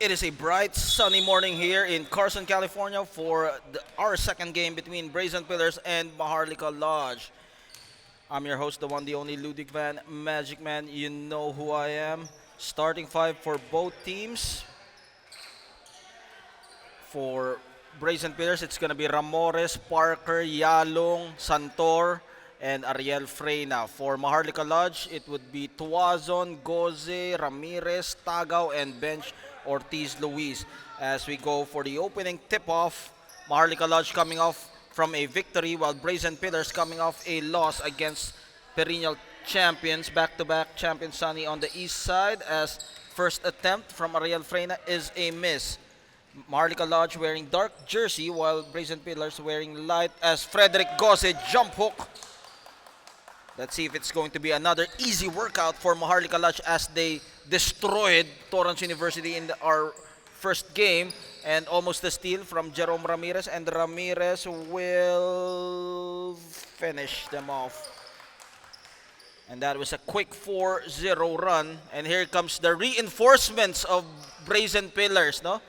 It is a bright, sunny morning here in Carson, California for our second game between Brazen Pillars and Maharlika Lodge. I'm your host, the one, the only Ludwig Van Magic Man. You know who I am. Starting five for both teams. For Brazen Pillars, it's going to be Ramores, Parker, Yalong, Santor, and Ariel Freyna. For Maharlika Lodge, it would be Tuazon, Goze, Ramirez, Tagaw, and Bench Ortiz Luis. As we go for the opening tip-off, Maharlika Lodge coming off from a victory while Brazen Pillars coming off a loss against perennial champions, back-to-back champion Sunny on the east side, as first attempt from Ariel Freyna is a miss. Maharlika Lodge wearing dark jersey while Brazen Pillars wearing light as Frederick Gosse jump hook. Let's see if it's going to be another easy workout for Maharlika Lodge as they destroyed Torrance University in our first game, and almost a steal from Jerome Ramirez, and Ramirez will finish them off. And that was a quick 4-0 run, and here comes the reinforcements of Brazen Pillars, no?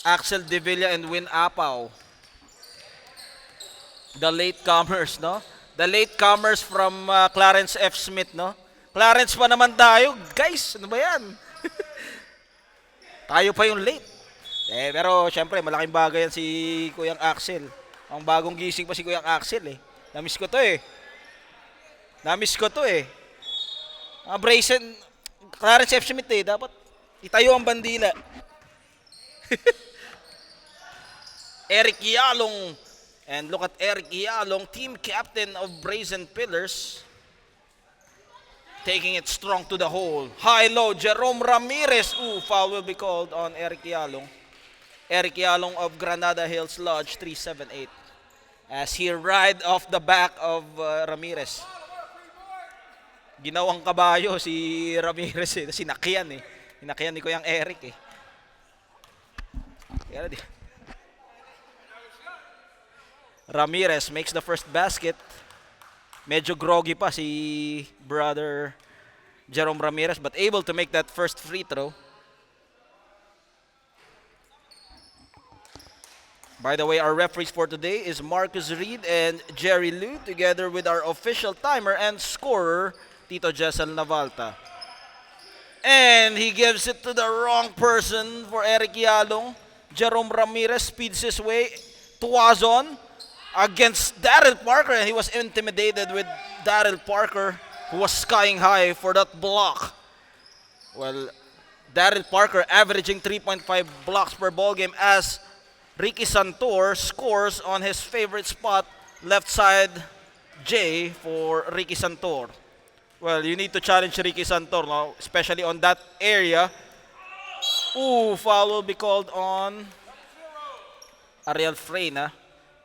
Axel Devilla and Win Apaw. The latecomers, no? The latecomers from Clarence F. Smith, no? Clarence pa naman tayo. Guys, ano ba yan? Tayo pa yung late. Pero syempre, malaking bagay yan si Kuyang Axel. Ang bagong gising pa si Kuyang Axel, eh. Namiss ko to, eh. Namiss ko to, eh. Brazen, Clarence F. Smith, eh. Dapat itayo ang bandila. Eric Yalong. And look at Eric Yalong, team captain of Brazen Pillars. Taking it strong to the hole. High-low, Jerome Ramirez. Ooh, foul will be called on Eric Yalong. Eric Yalong of Granada Hills Lodge, 378. As he ride off the back of Ramirez. Ginawang kabayo si Ramirez, eh. Sinakyan, eh. Sinakyan ni Kuyang Eric, eh. Kaya di. Ramirez makes the first basket. Medyo groggy pa si brother Jerome Ramirez, but able to make that first free throw. By the way, our referees for today is Marcus Reed and Jerry Liu, together with our official timer and scorer, Tito Jessel Navalta. And he gives it to the wrong person for Eric Yalong. Jerome Ramirez speeds his way. Tuazon against Daryl Parker, and he was intimidated with Daryl Parker, who was skying high for that block. Well, Daryl Parker averaging 3.5 blocks per ball game as Ricky Santor scores on his favorite spot, left side J for Ricky Santor. Well, you need to challenge Ricky Santor, no? Especially on that area. Ooh, foul will be called on Ariel Freyna.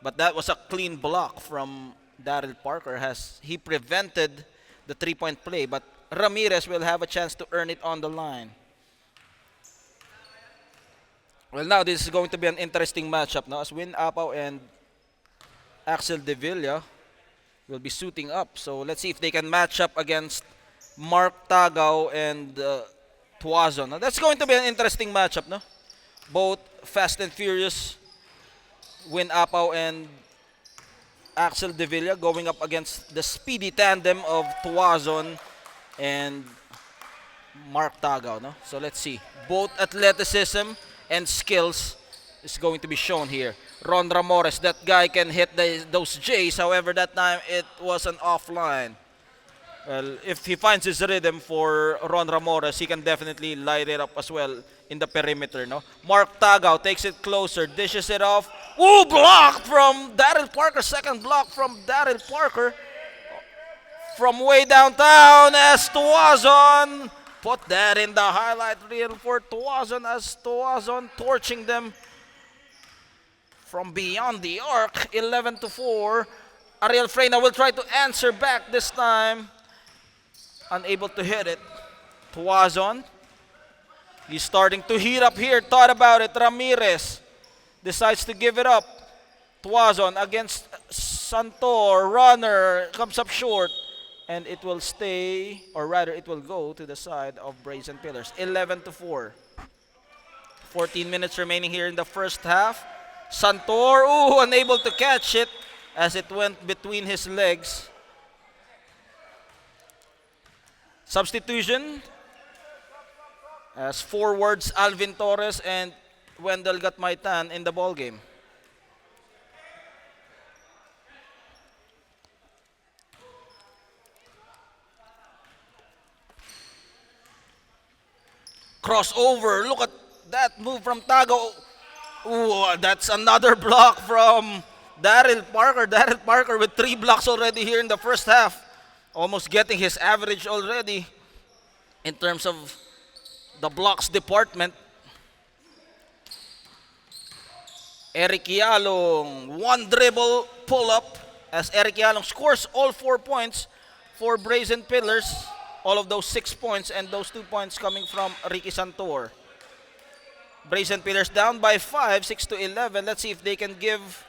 But that was a clean block from Daryl Parker as he prevented the three-point play. But Ramirez will have a chance to earn it on the line. Well, now this is going to be an interesting matchup now as Win Apaw and Axel Devilla will be suiting up. So let's see if they can match up against Mark Tagaw and Tuazon. Now, that's going to be an interesting matchup, no? Both fast and furious. Win Apaw and Axel Devilla going up against the speedy tandem of Tuazon and Mark Tagaw, no? So let's see. Both athleticism and skills is going to be shown here. Ron Ramores, that guy can hit those J's. However, that time it was an offline. Well, if he finds his rhythm for Ron Ramores, he can definitely light it up as well in the perimeter, no? Mark Tagaw takes it closer, dishes it off. Ooh, blocked from Daryl Parker. Second block from Daryl Parker. From way downtown as Tuazon put that in the highlight reel for Tuazon as Tuazon torching them from beyond the arc. 11-4. Ariel Freyna will try to answer back this time. Unable to hit it. Tuazon. He's starting to heat up here. Thought about it. Ramirez decides to give it up. Tuazon against Santor. Runner comes up short. And it will stay, or rather it will go to the side of Brazen Pillars. 11-4. 14 minutes remaining here in the first half. Santor, unable to catch it as it went between his legs. Substitution as forwards Alvin Torres and Wendell Gatmaitan in the ball game. Crossover. Look at that move from Tago. Ooh, that's another block from Daryl Parker. Daryl Parker with 3 blocks already here in the first half. Almost getting his average already in terms of the blocks department. Eric Yalong, 1 dribble pull up as Eric Yalong scores all 4 points for Brazen Pillars. All of those 6 points and those 2 points coming from Ricky Santor. Brazen Pillars down by 5, 6-11. Let's see if they can give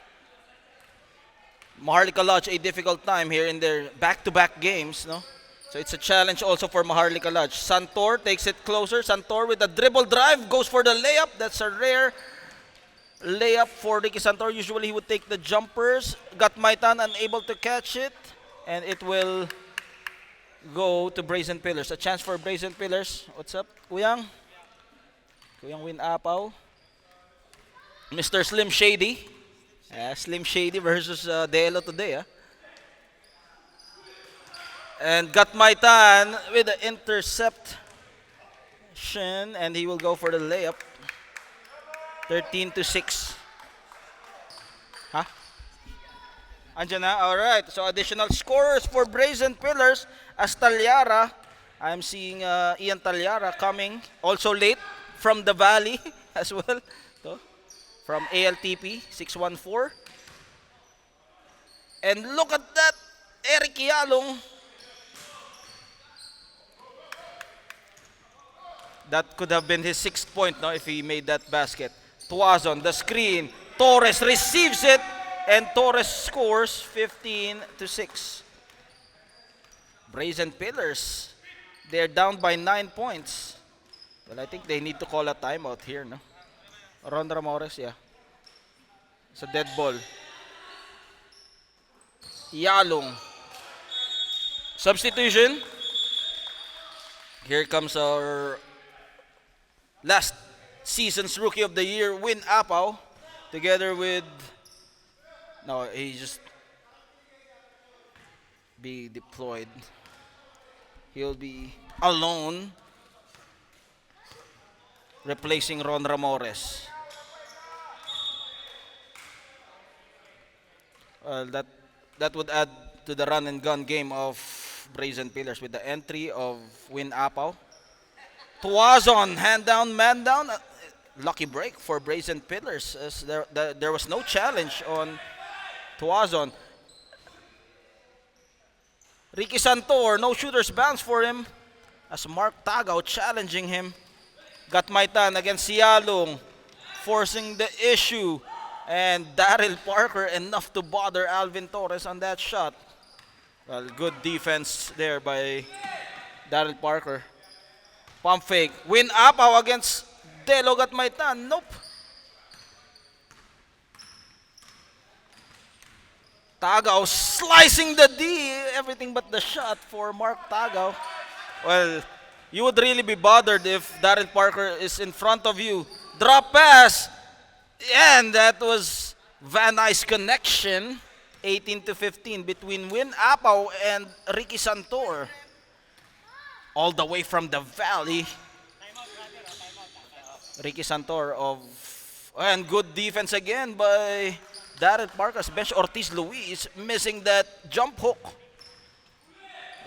Maharlika Lodge a difficult time here in their back-to-back games. No? So it's a challenge also for Maharlika Lodge. Santor takes it closer. Santor with a dribble drive goes for the layup. That's a rare layup for Ricky Santor. Usually he would take the jumpers. Gatmaitan unable to catch it. And it will go to Brazen Pillars. A chance for Brazen Pillars. What's up, Kuyang? Kuyang Win Apaw. Mr. Slim Shady. Slim Shady versus Delo today. And Gatmaitan with the interception. And he will go for the layup. 13-6. Huh? Andyan na? Alright. So additional scorers for Brazen Pillars as Talyara. I'm seeing Ian Talyara coming. Also late from the Valley as well. So, from ALTP 614. And look at that. Eric Yalong. That could have been his 6th point if he made that basket. Tuazon, the screen. Torres receives it. And Torres scores 15-6. Brazen Pillars. They're down by 9 points. Well, I think they need to call a timeout here, no? Ron Ramores, yeah. It's a dead ball. Yalong. Substitution. Here comes our last season's Rookie of the Year, Win Apaw, together with... No, he just be deployed. He'll be alone, replacing Ron Ramores. That would add to the run and gun game of Brazen Pillars with the entry of Win Apaw. Tuazon, hand down, man down. Lucky break for Brazen Pillars as there was no challenge on Tuazon. Ricky Santor, no shooter's bounce for him as Mark Tagaw challenging him. Gatmaitan against Yalong, forcing the issue. And Daryl Parker enough to bother Alvin Torres on that shot. Well, good defense there by Daryl Parker. Pump fake. Win Apaw against Delo Gatmaitan. Nope. Tagaw slicing the D. Everything but the shot for Mark Tagaw. Well, you would really be bothered if Daryl Parker is in front of you. Drop pass. And that was Van Nuys connection. 18-15 between Win Apaw and Ricky Santor. All the way from the Valley. Ricky Santor of... And good defense again by Daryl Parker's bench. Ortiz Luis missing that jump hook.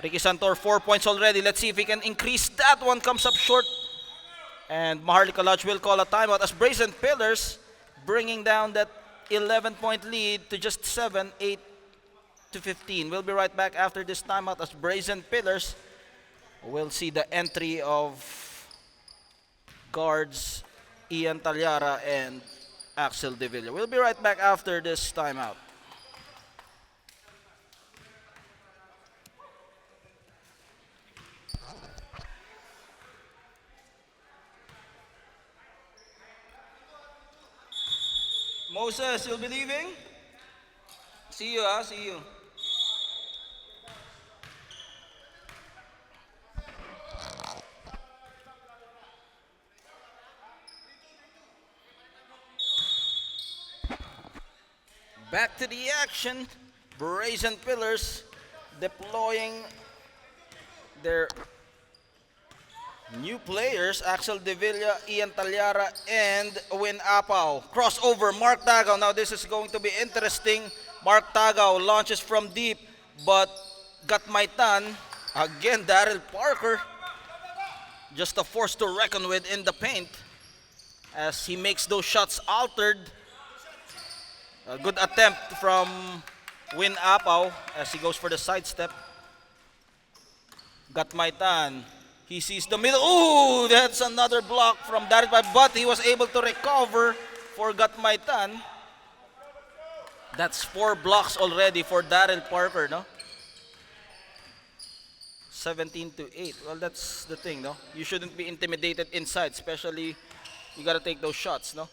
Ricky Santor 4 points already. Let's see if he can increase that one. Comes up short. And Maharlika Lodge will call a timeout as Brazen Pillars bringing down that 11-point lead to just 7, 8-15. We'll be right back after this timeout as Brazen Pillars will see the entry of guards Ian Talyara and Axel De Villa. We'll be right back after this timeout. Moses, you'll be leaving? See you, see you. Back to the action. Brazen Pillars deploying their new players, Axel Devilla, Ian Talyara, and Win Apaw. Crossover, Mark Tagaw. Now this is going to be interesting. Mark Tagaw launches from deep, but got my tan. Again, Daryl Parker. Just a force to reckon with in the paint as he makes those shots altered. A good attempt from Win Apaw as he goes for the sidestep. Got my tan. He sees the middle. Ooh, that's another block from Daryl, but he was able to recover for Gatmaitan. That's 4 blocks already for Daryl Parker, no? 17-8. Well, that's the thing, no? You shouldn't be intimidated inside, especially you gotta take those shots, no?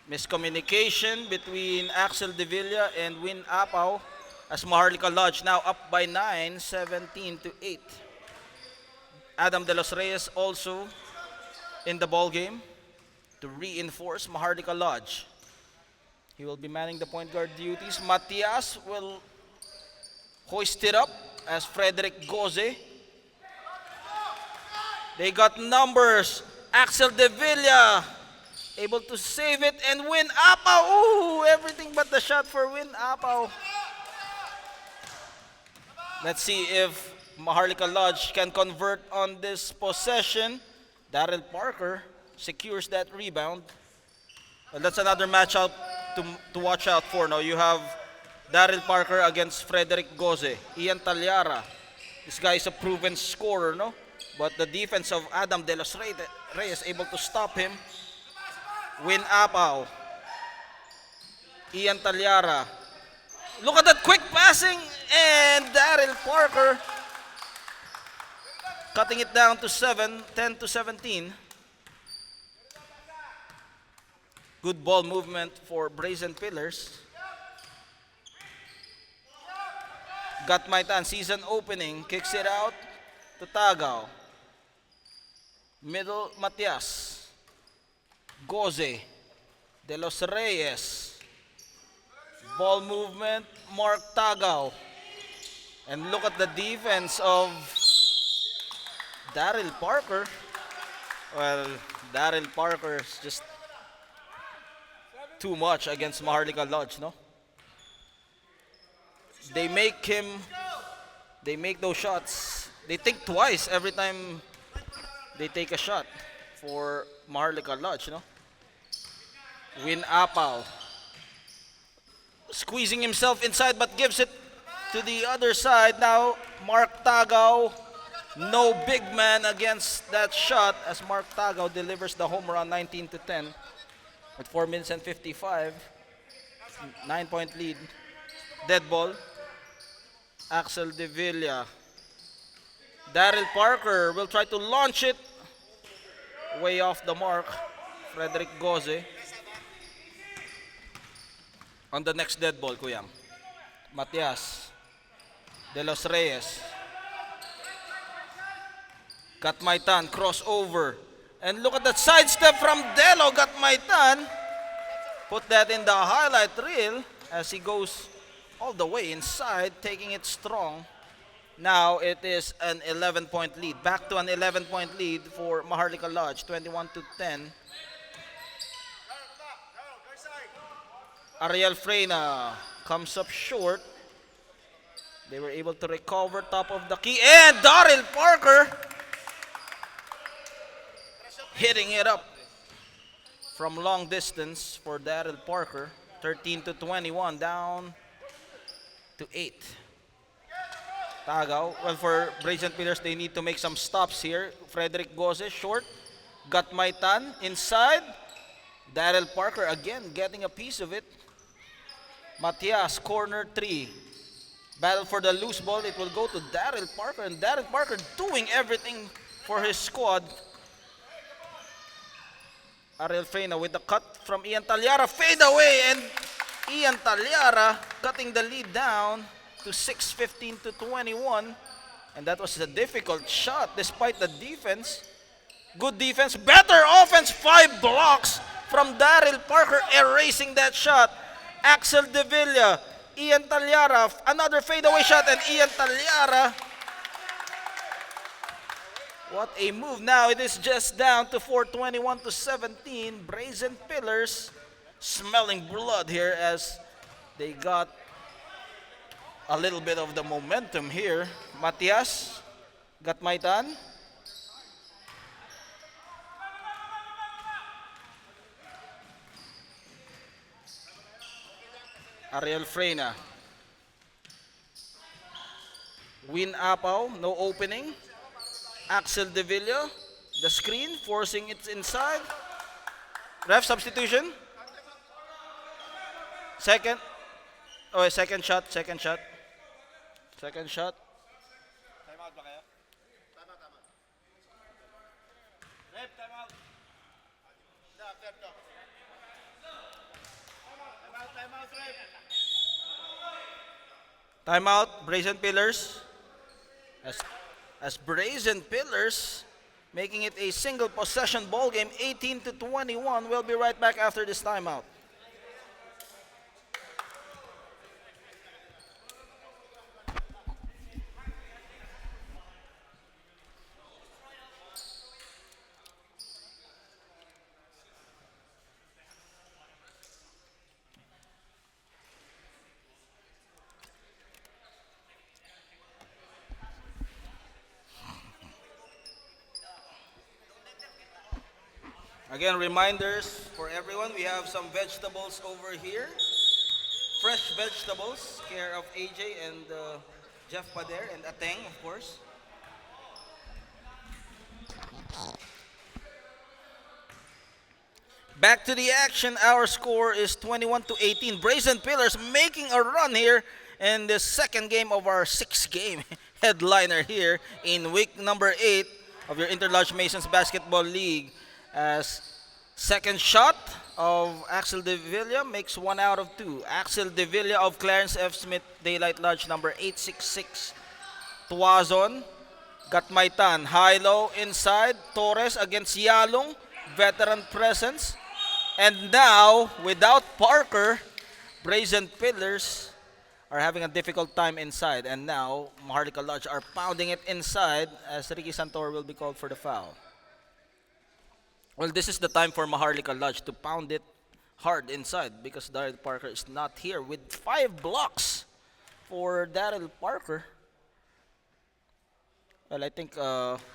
Miscommunication between Axel Devilla and Win Apaw as Maharlika Lodge now up by 9, 17-8. Adam De Los Reyes also in the ball game to reinforce Maharlika Lodge. He will be manning the point guard duties. Matias will hoist it up as Frederick Goze. They got numbers. Axel Devilla able to save it and Win Apaw. Ooh, everything but the shot for Win Apaw. Let's see if Maharlika Lodge can convert on this possession. Daryl Parker secures that rebound. Well, that's another matchup to watch out for. Now you have Daryl Parker against Frederick Goze. Ian Talyara. This guy is a proven scorer, no? But the defense of Adam De Los Reyes able to stop him. Win Apaw. Ian Talyara. Look at that quick passing and Daryl Parker cutting it down to 10-17. Good ball movement for Brazen Pillars. Gatmaitan, season opening, kicks it out to Tagaw. Middle, Matias. Goze. De Los Reyes. Ball movement, Mark Tagaw. And look at the defense of Daryl Parker. Well, Daryl Parker is just too much against Maharlika Lodge, no? They make those shots. They think twice every time they take a shot for Maharlika Lodge, no? Win Apaw. Squeezing himself inside but gives it to the other side. Now, Mark Tagaw. No big man against that shot as Mark Tagaw delivers the home run 19-10 with 4 minutes and 55. 9-point lead. Dead ball. Axel Devilla. Daryl Parker will try to launch it. Way off the mark. Frederick Goze. On the next dead ball, Kuyam. Matias. De Los Reyes. Gatmaitan, crossover. And look at that sidestep from Delo. Gatmaitan. Put that in the highlight reel as he goes all the way inside, taking it strong. Now it is an 11-point lead. Back to an 11-point lead for Maharlika Lodge, 21-10. Ariel Freyna comes up short. They were able to recover top of the key. And Daryl Parker hitting it up from long distance for Daryl Parker. 13-21, down to 8. Tagaw. Well, for Brazen Pillars, they need to make some stops here. Frederick Goze, short. Gatmaitan, inside. Daryl Parker, again, getting a piece of it. Matias, corner 3. Battle for the loose ball. It will go to Daryl Parker. And Daryl Parker doing everything for his squad. Ariel Freyna with the cut from Ian Talyara. Fade away, and Ian Talyara cutting the lead down to 6:15 to 21. And that was a difficult shot despite the defense. Good defense, better offense, 5 blocks from Daryl Parker erasing that shot. Axel Devilla, Ian Talyara, another fadeaway shot, and Ian Talyara. What a move. Now it is just down to 4:21 to 17. Brazen Pillars smelling blood here as they got a little bit of the momentum here. Matias, Gatmaitan. Ariel Freyna. Win Apaw, no opening. Axel Devilla, the screen, forcing it inside. Ref, substitution. Second. Oh, second shot. Second shot. Timeout ba kayo? Tama. Ref, timeout. After to. Timeout, ref. Timeout, Brazen Pillars. As Brazen Pillars making it a single possession ball game, 18 to 21. We'll be right back after this timeout. Again, reminders for everyone, we have some vegetables over here. Fresh vegetables, care of AJ and Jeff Pader and Ateng, of course. Back to the action. Our score is 21 to 18. Brazen Pillars making a run here in the second game of our 6-game headliner here in week number 8 of your Interlodge Masons Basketball League. As second shot of Axel Devilla makes 1 out of 2. Axel Devilla of Clarence F. Smith Daylight Lodge number 866. Tuazon, Gatmaitan, high-low inside. Torres against Yalong, veteran presence. And now, without Parker, Brazen Pillars are having a difficult time inside. And now, Maharlika Lodge are pounding it inside as Ricky Santor will be called for the foul. Well, this is the time for Maharlika Lodge to pound it hard inside because Daryl Parker is not here with 5 blocks for Daryl Parker. Well, I think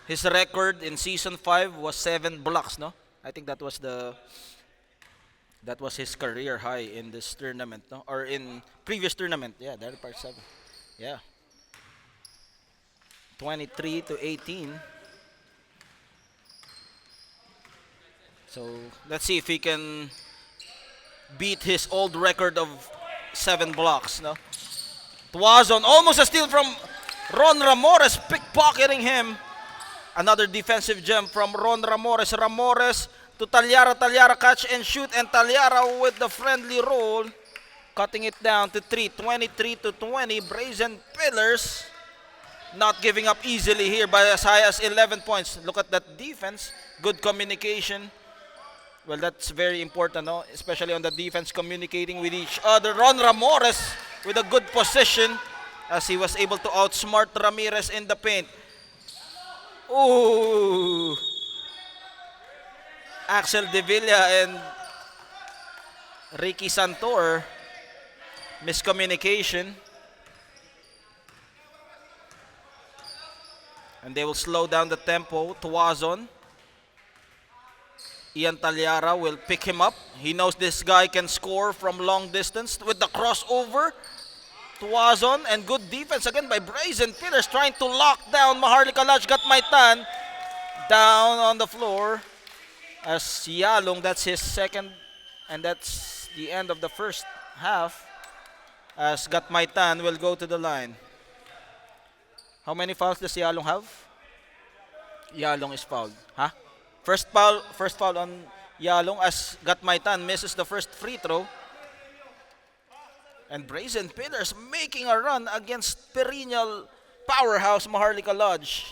his record in season 5 was 7 blocks, no? I think that was his career high in this tournament, no? Or in previous tournament. Yeah, Daryl Parker 7. Yeah. 23 to 18. So let's see if he can beat his old record of 7 blocks. No, Tuazon, almost a steal from Ron Ramores, pickpocketing him. Another defensive gem from Ron Ramores. Ramores to Talyara. Talyara catch and shoot, and Talyara with the friendly roll, cutting it down to 3. 23 to 20. Brazen Pillars not giving up easily here by as high as 11 points. Look at that defense. Good communication. Well, that's very important, no? Especially on the defense, communicating with each other. Ron Ramores with a good position as he was able to outsmart Ramirez in the paint. Ooh! Axel Devilla and Ricky Santor. Miscommunication. And they will slow down the tempo. Tuazon. Ian Talyara will pick him up. He knows this guy can score from long distance with the crossover. Tuazon, and good defense again by Brazen Pillars trying to lock down Maharlika Lodge. Gatmaitan down on the floor as Yalong, that's his second, and that's the end of the first half as Gatmaitan will go to the line. How many fouls does Yalong have? Yalong is fouled. Huh? First foul on Yalong as Gatmaitan misses the first free throw. And Brazen Pillars making a run against perennial powerhouse Maharlika Lodge.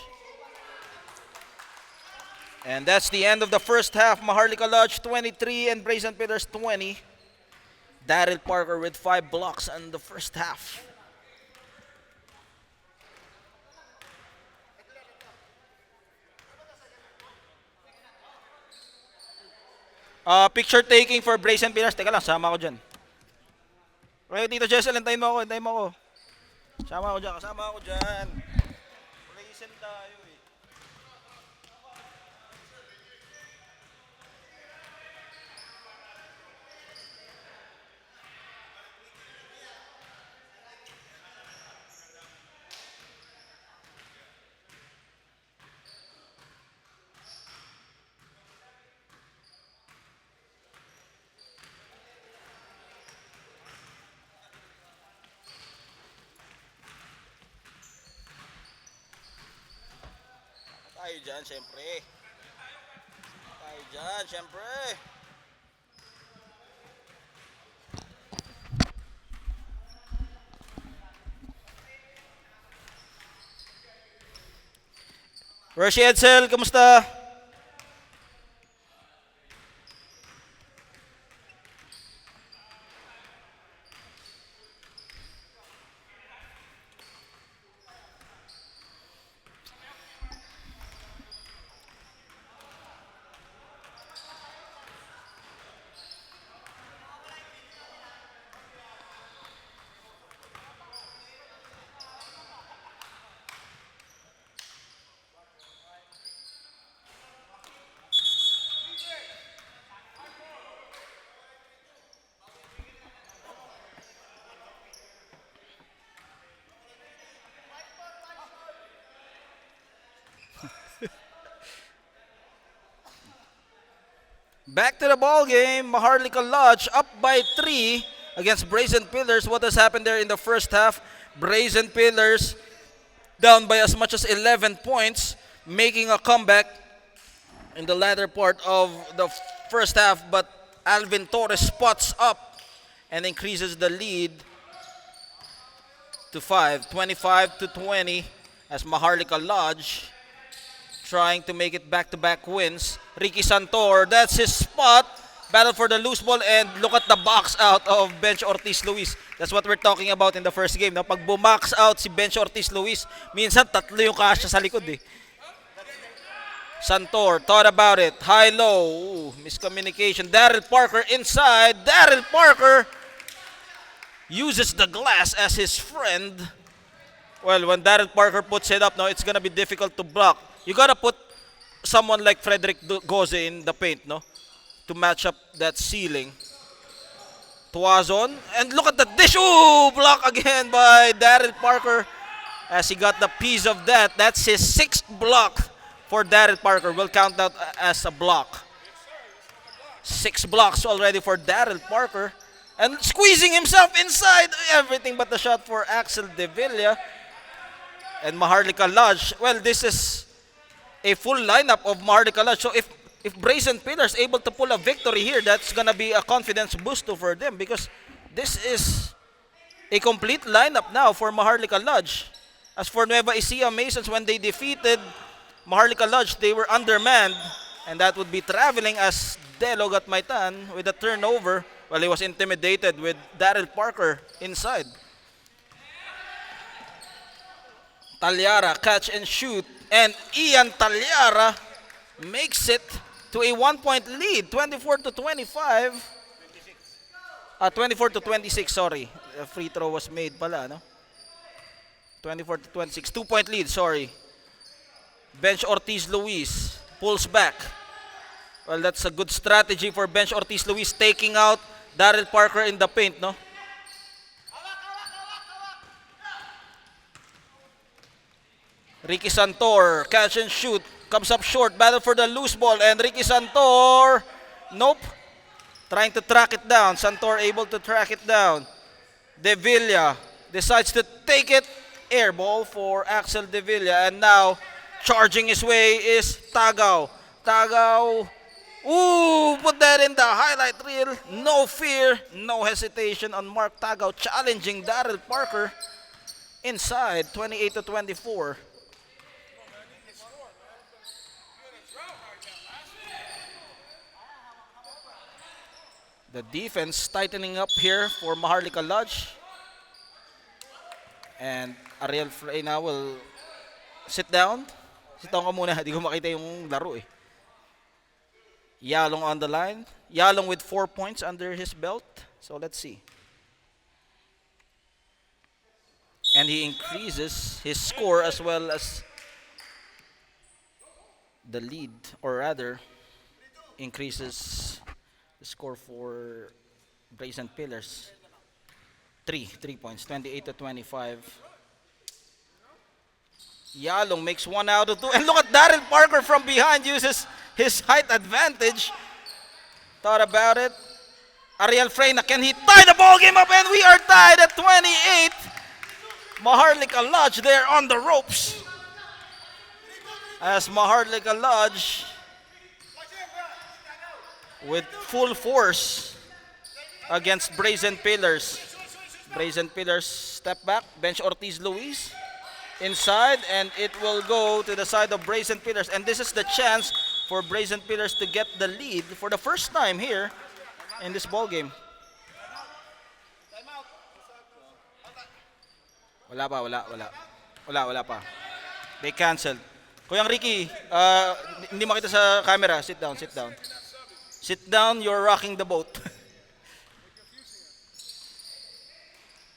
And that's the end of the first half. Maharlika Lodge 23 and Brazen Pillars 20. Daryl Parker with 5 blocks in the first half. Picture taking for Brazen Pillars. Teka lang, sama ko dyan. Okay, Tito Jessel, hintayin mo ako. Sama ako dyan. Brazen tayo eh. Tayo dyan, syempre. Roshi Edsel, kamusta? Back to the ball game. Maharlika Lodge up by 3 against Brazen Pillars. What has happened there in the first half? Brazen Pillars down by as much as 11 points, making a comeback in the latter part of the first half, but Alvin Torres spots up and increases the lead to 5, 25-20 as Maharlika Lodge trying to make it back-to-back wins. Ricky Santor, that's his spot. Battle for the loose ball, and look at the box out of Bench Ortiz Luis. That's what we're talking about in the first game. No? Pag bumax out si Bench Ortiz Luis, minsan tatlo yung kasya sa likod eh. Santor, thought about it. High-low, miscommunication. Daryl Parker inside. Daryl Parker uses the glass as his friend. Well, when Daryl Parker puts it up, no, it's gonna be difficult to block. You gotta put someone like Frederick Goze in the paint, no, to match up that ceiling. Tuazon, and look at the dish. Ooh, block again by Daryl Parker as he got the piece of that. That's his 6th block for Daryl Parker. Will count that as a block. 6 blocks already for Daryl Parker. And squeezing himself inside. Everything but the shot for Axel De Villa. And Maharlika Lodge. Well, this is a full lineup of Maharlika Lodge. So if Brazen Pillars able to pull a victory here, that's gonna be a confidence booster for them, because this is a complete lineup now for Maharlika Lodge. As for Nueva Ecija Masons, when they defeated Maharlika Lodge, they were undermanned, and that would be traveling as Delo Gatmaitan with a turnover. Well, he was intimidated with Daryl Parker inside. Talyara, catch and shoot. And Ian Talyara makes it to a 1-point lead, 24-25. 24-26, sorry. A free throw was made pala, no? 24-26, 2-point lead, sorry. Bench Ortiz Luis pulls back. Well, that's a good strategy for Bench Ortiz Luis, taking out Daryl Parker in the paint, no? Ricky Santor, catch and shoot, comes up short, battle for the loose ball, and Ricky Santor, nope, trying to track it down. Santor able to track it down. De Villa decides to take it, air ball for Axel De Villa, and now charging his way is Tagaw. Tagaw Ooh, put that in the highlight reel. No fear, no hesitation on Mark Tagaw challenging Daryl Parker inside 28 to 24. The defense tightening up here for Maharlika Lodge. And Ariel Freyna will sit down. Sit down ka muna, hindi ko makita yung laro eh. Yalong on the line. Yalong with 4 points under his belt. So let's see. And he increases his score as well as the lead, or rather, increases the score for Brazen Pillars. 3 points, 28 to 25. Yalong makes 1 out of 2. And look at Daryl Parker from behind, uses his height advantage. Thought about it. Ariel Freyna, can he tie the ball game up? And we are tied at 28. Maharlika Lodge there on the ropes. As Maharlika Lodge with full force against Brazen Pillars. Brazen Pillars step back, bench Ortiz Luis inside, and it will go to the side of Brazen Pillars. And this is the chance for Brazen Pillars to get the lead for the first time here in this ball game. Wala pa. They canceled. Kuyang Ricky, hindi makita sa camera. Sit down. Sit down, you're rocking the boat.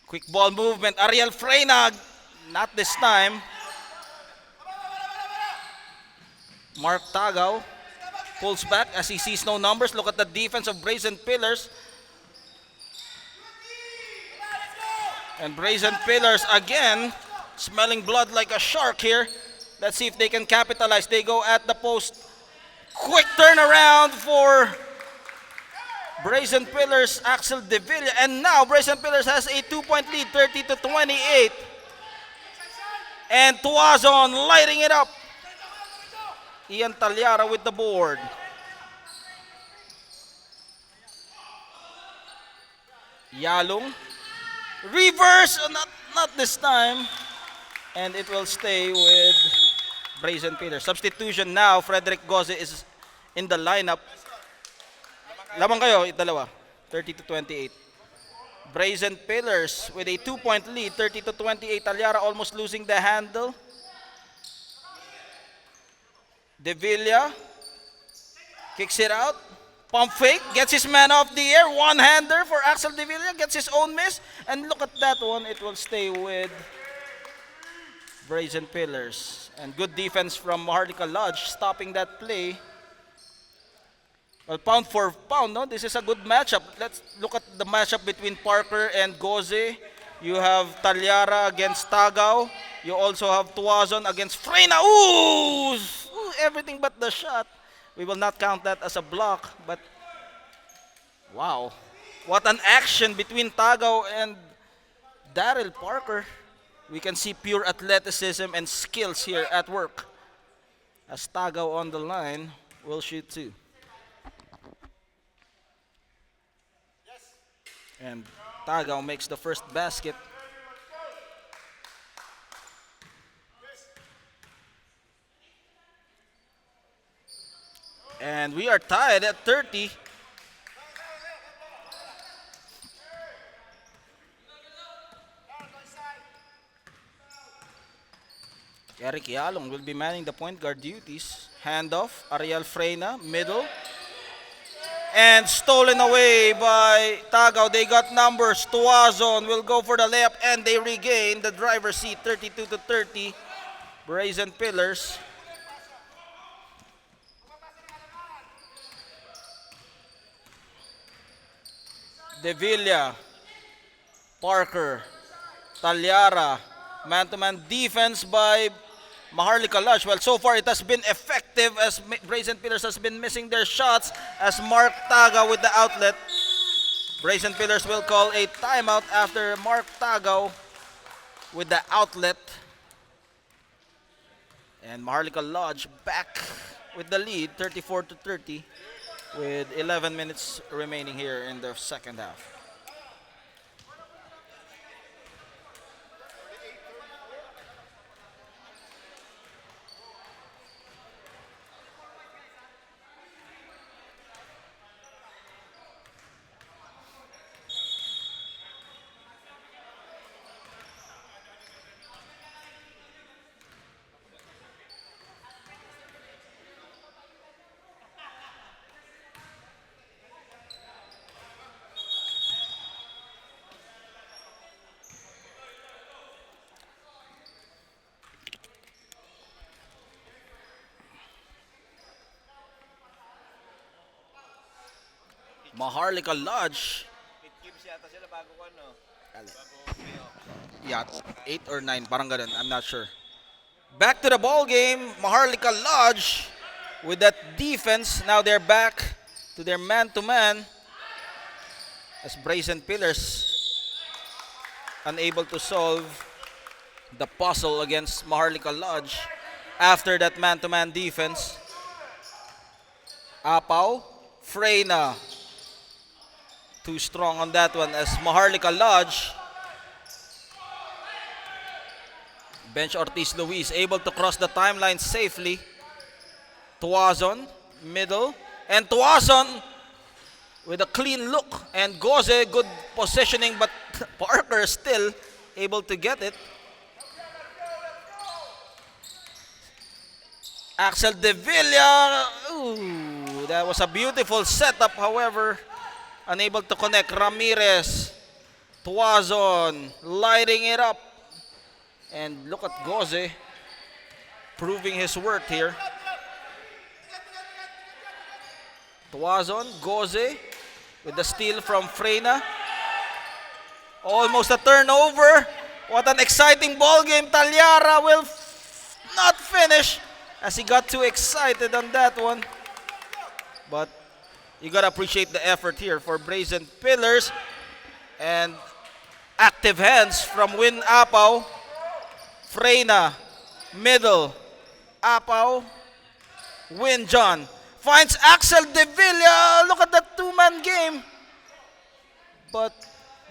Quick ball movement. Ariel Freyna, not this time. Mark Tagaw pulls back as he sees no numbers. Look at the defense of Brazen Pillars. And Brazen Pillars again, smelling blood like a shark here. Let's see if they can capitalize. They go at the post. Quick turnaround for Brazen Pillars, Axel De Villa. And now Brazen Pillars has a 2-point lead, 30 to 28. And Tuazon lighting it up. Ian Talyara with the board. Yalong. Reverse, not this time. And it will stay with Brazen Pillars. Substitution now, Frederick Goze is in the lineup. Lamang kayo, dalawa. 30 to 28. Brazen Pillars with a 2-point lead, 30 to 28. Talyara almost losing the handle. De Villa kicks it out. Pump fake, gets his man off the air. One-hander for Axel De Villa, gets his own miss. And look at that one, it will stay with Brazen Pillars. And good defense from Maharlika Lodge, stopping that play. Well, pound for pound, no? This is a good matchup. Let's look at the matchup between Parker and Goze. You have Talyara against Tagaw. You also have Tuazon against Freyna. Ooh! Everything but the shot. We will not count that as a block, but wow. What an action between Tagaw and Daryl Parker. We can see pure athleticism and skills here at work. As Tagaw on the line will shoot two. And Tagaw makes the first basket. And we are tied at 30. Eric Yalong will be manning the point guard duties. Handoff, Ariel Freyna, middle. And stolen away by Tagaw. They got numbers. Tuazon will go for the layup and they regain the driver's seat, 32 to 30. Brazen Pillars. De Villa, Parker, Talyara, man-to-man defense by Maharlika Lodge. Well, so far it has been effective as Brazen Pillars has been missing their shots as Mark Tagaw with the outlet. Brazen Pillars will call a timeout after Mark Tagaw with the outlet. And Maharlika Lodge back with the lead, 34 to 30. with 11 minutes remaining here in the second half. Maharlika Lodge. 8 games yata sila bago ko ano. Alin? Bago playoff. Yeah, 8 or 9, parang ganun. I'm not sure. Back to the ball game. Maharlika Lodge with that defense. Now they're back to their man-to-man as Brazen Pillars unable to solve the puzzle against Maharlika Lodge after that man-to-man defense. Apaw, Freyna. Too strong on that one as Maharlika Lodge. Bench Ortiz Luis able to cross the timeline safely. Tuazon, middle. And Tuazon with a clean look. And Goze, good positioning, but Parker still able to get it. Axel De Villa. Ooh, that was a beautiful setup. However, unable to connect. Ramirez. Tuazon lighting it up. And look at Goze proving his worth here. Tuazon, Goze with the steal from Freyna. Almost a turnover. What an exciting ball game. Talyara will not finish as he got too excited on that one. But you gotta appreciate the effort here for Brazen Pillars and active hands from Win Apaw. Freyna, middle, Apaw, Win John. Finds Axel De Villa. Look at that two-man game. But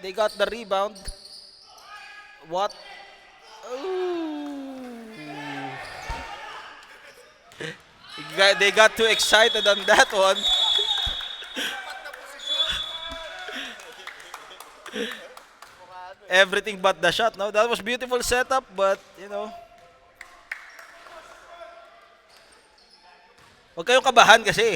they got the rebound. What? Ooh. They got too excited on that one. Everything but the shot. No, that was beautiful setup, but you know. Huwag kayong kabahan kasi.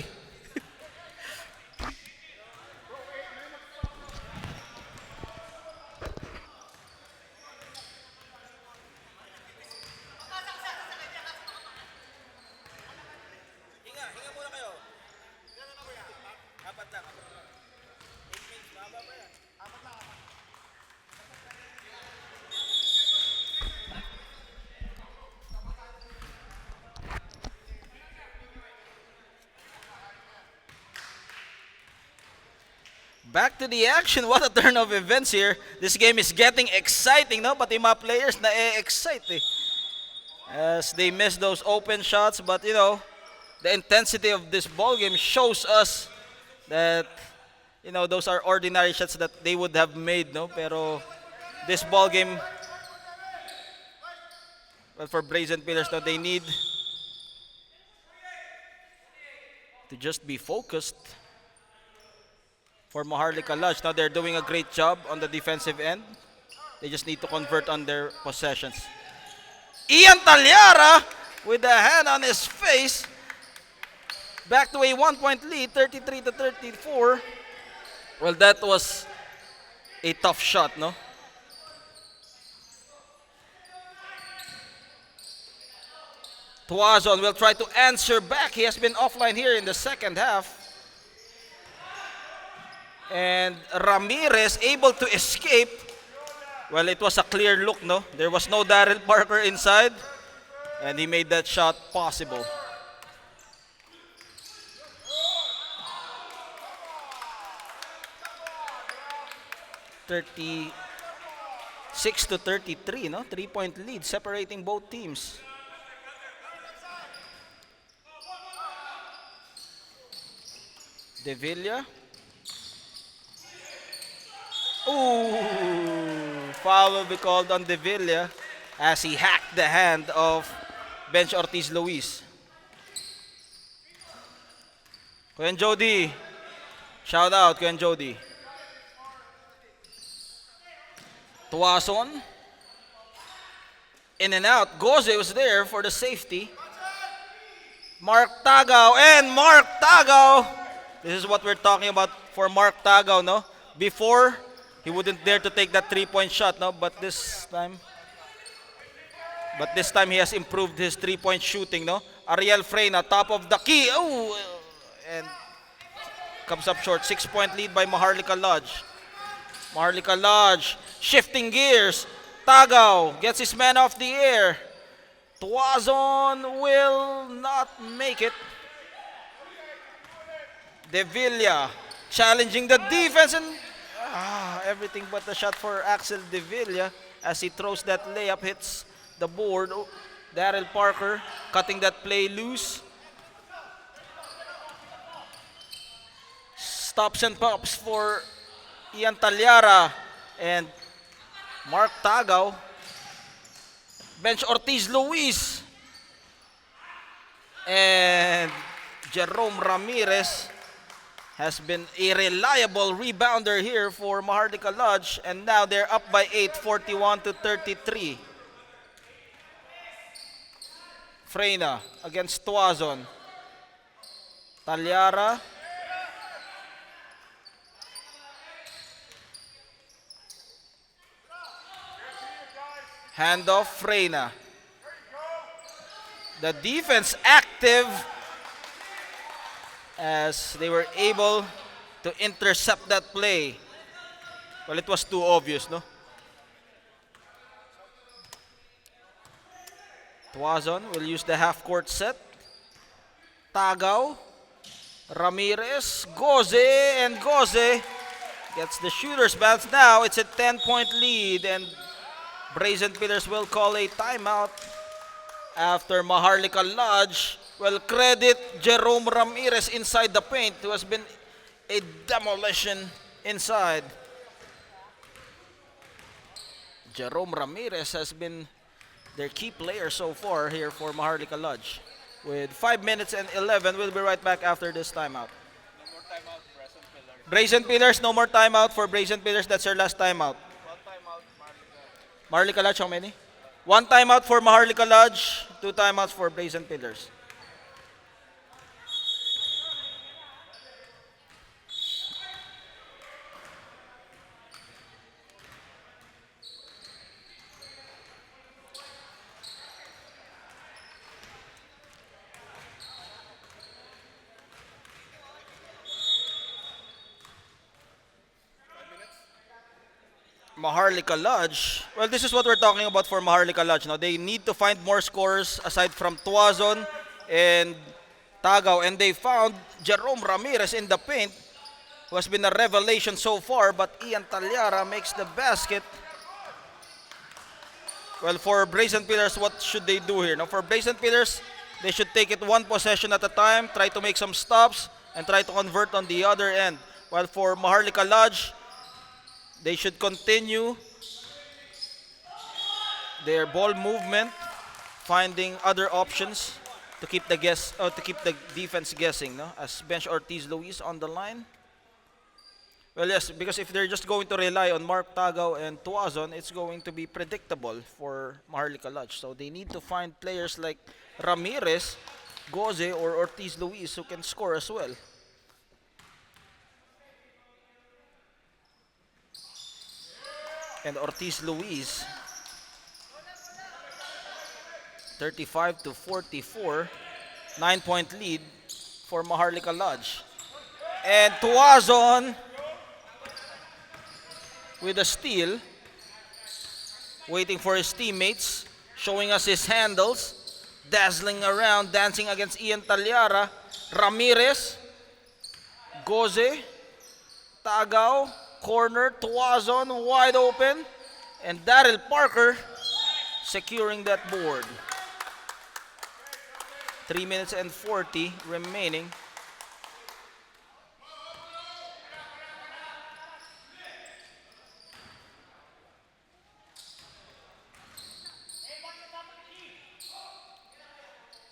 Hinga muna kayo. Apat lang. 8 minutes, mahaba pa yan. Apat lang. Back to the action. What a turn of events here. This game is getting exciting, no? Pati mga players na-excite eh. As they miss those open shots, but you know, the intensity of this ball game shows us that you know those are ordinary shots that they would have made, no? Pero this ball game, well, for Brazen Pillars, no, they need to just be focused. For Maharlika Lodge, now they're doing a great job on the defensive end. They just need to convert on their possessions. Ian Talyara with a hand on his face. Back to a 1-point lead, 33-34. Well, that was a tough shot, no? Tuazon will try to answer back. He has been offline here in the second half. And Ramirez able to escape. Well, it was a clear look, no? There was no Daryl Parker inside. And he made that shot possible. $36 to 33, no? 3-point lead separating both teams. De Villa. Ooh, foul will be called on De Villa as he hacked the hand of bench Ortiz Luis. Kuya Jody, shout out Kuya Jody. Tuason, in and out. Goze was there for the safety. Mark Tagaw and Mark Tagaw. This is what we're talking about for Mark Tagaw, no? Before, he wouldn't dare to take that 3-point shot, no? But this time he has improved his 3-point shooting, no? Ariel Freyna, top of the key. Oh, and comes up short. 6-point lead by Maharlika Lodge. Maharlika Lodge shifting gears. Tagaw gets his man off the air. Tuazon will not make it. De Villa challenging the defense and everything but the shot for Axel De Villa as he throws that layup, hits the board. Oh, Daryl Parker cutting that play loose. Stops and pops for Ian Talyara and Mark Tagaw. Bench Ortiz Luis and Jerome Ramirez has been a reliable rebounder here for Maharlika Lodge, and now they're up by 8, 41-33. Freyna against Tuazon. Talyara. Handoff, Freyna. The defense active as they were able to intercept that play. Well, it was too obvious, no? Tuazon will use the half-court set. Tagaw, Ramirez, Goze, and Goze gets the shooter's bounce. Now it's a 10-point lead, and Brazen Pillars will call a timeout after Maharlika Lodge. Well, credit Jerome Ramirez inside the paint, who has been a demolition inside. Jerome Ramirez has been their key player so far here for Maharlika Lodge. With 5 minutes and 11, we'll be right back after this timeout. No more timeout, Brazen Pillar. Brazen Pillars, no more timeout for Brazen Pillars. That's their last timeout. One timeout, Maharlika. Maharlika Lodge, how many? 1 timeout for Maharlika Lodge, 2 timeouts for Brazen Pillars. Maharlika Lodge. Well, this is what we're talking about for Maharlika Lodge. Now, they need to find more scorers aside from Tuazon and Tagaw. And they found Jerome Ramirez in the paint, who has been a revelation so far. But Ian Talyara makes the basket. Well, for Brazen Pillars, what should they do here? Now, for Brazen Pillars, they should take it 1 possession at a time, try to make some stops, and try to convert on the other end. While for Maharlika Lodge, they should continue their ball movement, finding other options to keep the defense guessing. No, as bench Ortiz Luis on the line. Well, yes, because if they're just going to rely on Mark Tagaw and Tuazon, it's going to be predictable for Maharlika Lodge. So they need to find players like Ramirez, Goze, or Ortiz Luis who can score as well. And Ortiz Luis, 35-44, 9-point lead for Maharlika Lodge. And Tuazon with a steal, waiting for his teammates, showing us his handles, dazzling around, dancing against Ian Talyara. Ramirez, Goze, Tagaw, corner, Tuazon wide open, and Daryl Parker securing that board. 3 minutes and 40 remaining.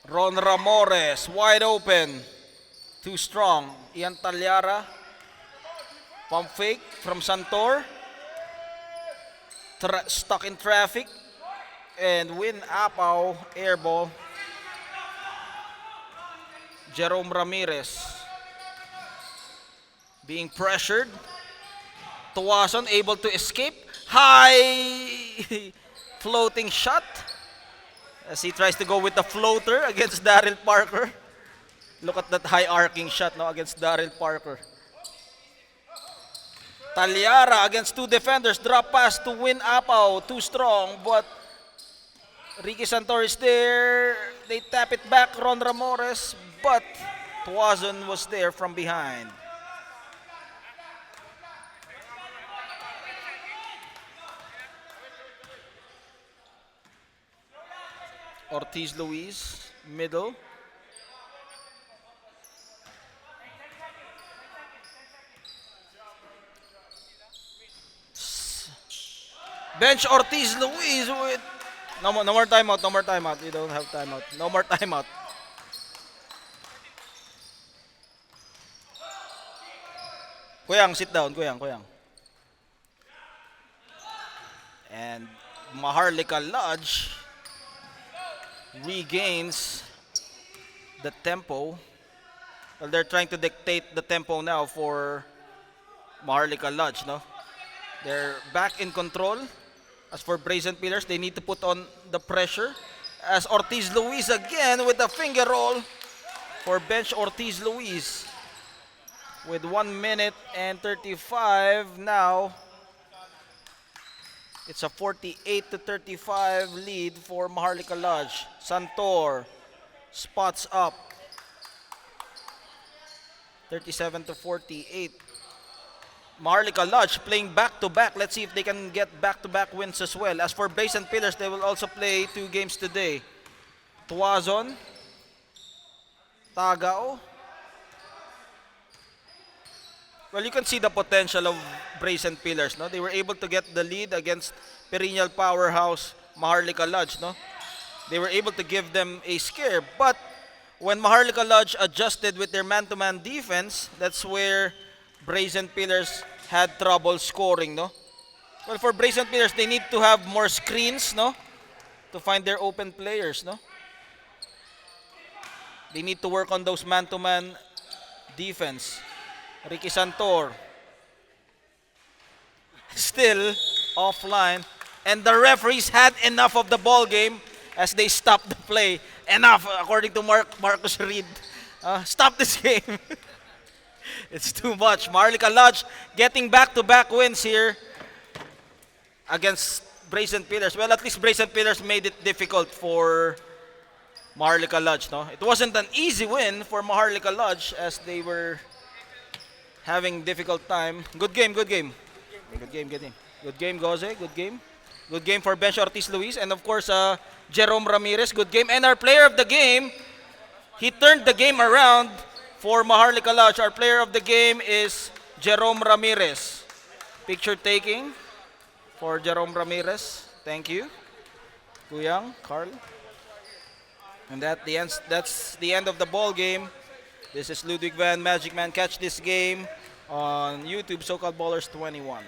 Ron Ramores, wide open. Too strong. Ian Talyara. Pump fake from Santor. Stuck in traffic. And Win Apaw, air ball. Jerome Ramirez being pressured. Tuwason able to escape. High floating shot as he tries to go with the floater against Daryl Parker. Look at that high arcing shot now against Daryl Parker. Talyara against two defenders. Drop pass to Win Apaw. Too strong, but Ricky Santor is there. They tap it back. Ron Ramores, but Tuazon was there from behind. Ortiz Luis, middle. Bench Ortiz Luis with no more timeout, no more timeout. You don't have timeout. No more timeout. Kuyang, sit down, Kuyang. And Maharlika Lodge regains the tempo. Well, they're trying to dictate the tempo now for Maharlika Lodge, no? They're back in control. As for Brazen Pillars, they need to put on the pressure. As Ortiz Luis again with the finger roll for bench Ortiz Luis. With 1 minute and 35 now. It's a 48-35 lead for Maharlika Lodge. Santor spots up. 37-48. Maharlika Lodge playing back-to-back. Let's see if they can get back-to-back wins as well. As for Brazen Pillars, they will also play 2 games today. Tuazon, Tagao. Well, you can see the potential of Brazen Pillars, no? They were able to get the lead against perennial powerhouse Maharlika Lodge, no? They were able to give them a scare, but when Maharlika Lodge adjusted with their man-to-man defense, that's where Brazen Pillars had trouble scoring, no? Well, for Brazen Pillars, they need to have more screens, no? To find their open players, no? They need to work on those man-to-man defense. Ricky Santor still offline, and the referees had enough of the ball game as they stopped the play. Enough, according to Marcus Reed. Stop this game. It's too much. Maharlika Lodge getting back-to-back wins here against Brazen Pillars. Well, at least Brazen Pillars made it difficult for Maharlika Lodge, no? It wasn't an easy win for Maharlika Lodge as they were having difficult time. Good game. Good game, Goze. Good game. Good game for bench Ortiz Luis. And of course, Jerome Ramirez. Good game. And our player of the game, he turned the game around for Maharlika Lodge. Our player of the game is Jerome Ramirez. Picture taking for Jerome Ramirez. Thank you, Kuyang, Carl. And that's the end of the ball game. This is Ludwig Van Magic Man. Catch this game on YouTube, So-Called Ballers 21.